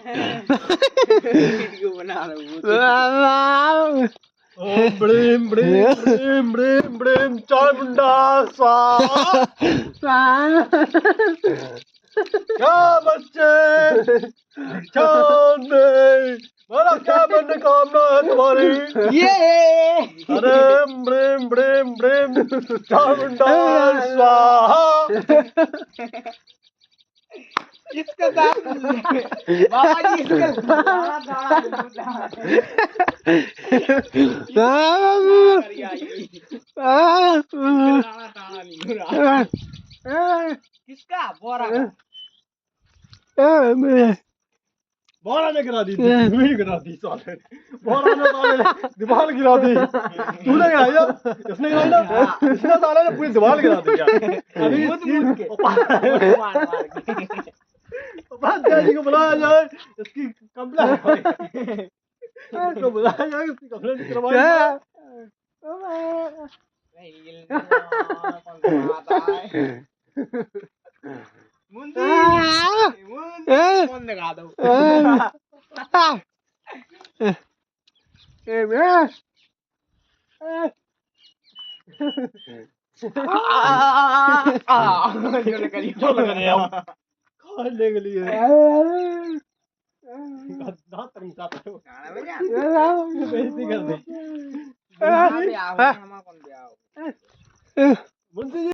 video बना रहा हूँ ओम ब्रीम ब्रीम ब्रीम ब्रीम ब्रीम चामुंडा स्वाहा क्या बच्चे बोलो क्या मनोकामना है तुम्हारी ये अरे ब्रीम ब्रीम ब्रीम चामुंडा स्वाहा इसका बाबा जी इसका दाना किसका बोरा का बोरा ने गिरा दी तूने गिरा दी साले बोरा ने साले ने दीवार गिरा दी तूने गिराई ना इसने गिराई ना इसने साले ने पूरी दीवार गिरा दी क्या अभी के मार के पापा जी को बुलाया जाए इसकी कंप्लेंट को बुलाया जाए इसकी कंप्लेंट करवाई जाए मुंडी कौन लगा दो जो निकली खाने के लिए दांत तक निकालता है बेइज्जती कर दी हम कौन